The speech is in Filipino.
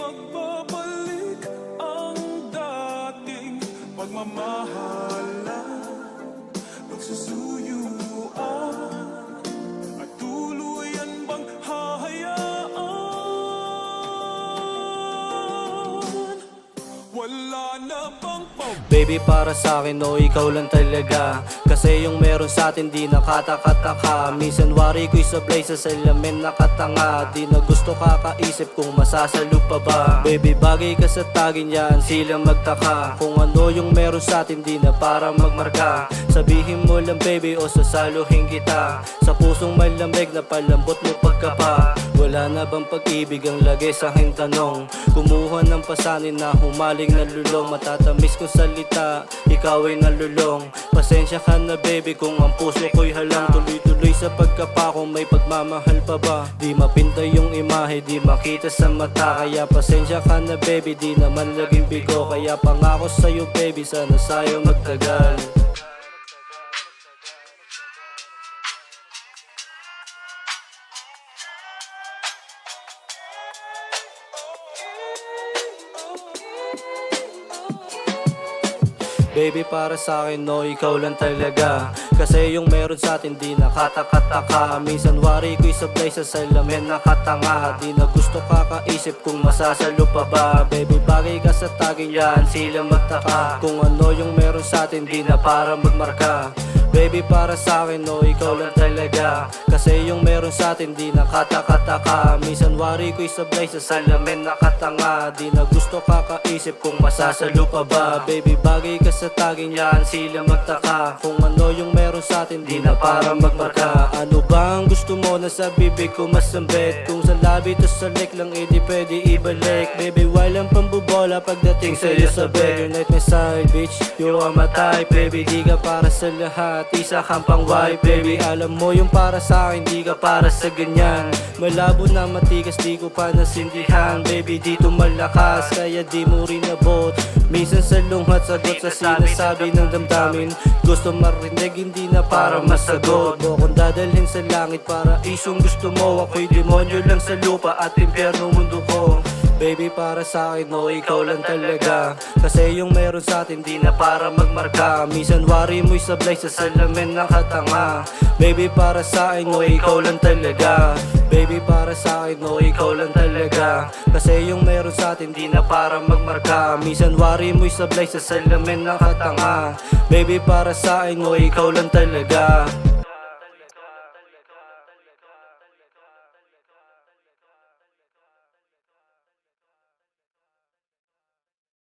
magbabalik ang dating pagmamahalan, pagsusuyuan, at tuluyan bang hahayaan? Wala na bang Baby, para sa akin, no, ikaw lang talaga. Kasi yung meron sa atin di nakataka-taka. Minsan wari ko'y sablay sa salamin nakatanga. Di na gusto kakaisip kung masasalo pa ba. Baby, bagay ka sa tagin yan, silang magtaka. Kung ano yung meron sa atin di na para magmarka. Sabihin mo lang baby o sasaluhin kita. Sa pusong malamig na palambot mo pagkapa. Wala na bang pag-ibig ang lagay sa aking tanong? Kumuha ng pasanin na humaling na lulong. Matatamis kong salita, ikaw ay nalulong. Pasensya ka na baby kung ang puso ko'y halang. Tuloy-tuloy sa pagkapa kung may pagmamahal pa ba. Di mapintay yung imahe, di makita sa mata. Kaya pasensya ka na baby, di naman laging bigo. Kaya pangako sa'yo baby, sana sa'yo magtagal. Baby, para sa akin, no, ikaw lang talaga. Kasi yung meron sa atin di nakataka-taka. Minsan wari ko'y sablay sa salamin nakatanga. Di na gusto kakaisip kung masasalo pa ba. Baby, bagay ka sa tagin yan, silang magtaka. Kung ano yung meron sa atin di na para magmarka. Baby, para sa akin, no, ikaw lang talaga. Kasi yung meron sa atin di nakataka-taka. Minsan wari ko'y sablay sa salamin nakatanga. Di na gusto kakaisip kung masasalo pa ba. Baby, bagay ka sa tagin yan, sila magtaka. Kung ano yung meron sa atin di na para magmarka. Ano ba ang gusto mo na sa bibig ko masambit? Kung sa labi to sa lik lang edi pwede ibalik. Baby, walang pambubola pagdating sa'yo sa bed. You're not my side bitch, you are my type. Baby, di ka para sa lahat, isa kang pang wife. Baby, alam mo yung para sa akin, di ka para sa ganyan. Malabo na matigas, di ko pa nasindihan. Baby, dito malakas, kaya di mo rin abot. Minsan sa lunghat, sagot sa sinasabi ng damdamin. Gusto marinig, hindi na para masagot. O kung dadalhin sa langit para isong gusto mo. Ako'y demonyo lang sa lupa at impyerno mundo ko. Baby, para sa akin, no, ikaw lang talaga. Kasi yung meron sa atin di na para magmarka. Minsan wari mo'y sablay sa salamin nakatanga. Baby, para sa akin, no, ikaw lang talaga. Baby, para sa akin, no, ikaw lang talaga. Kasi yung meron sa atin di na para magmarka. Minsan wari mo'y sablay sa salamin nakatanga. Baby, para sa akin, no, ikaw lang talaga.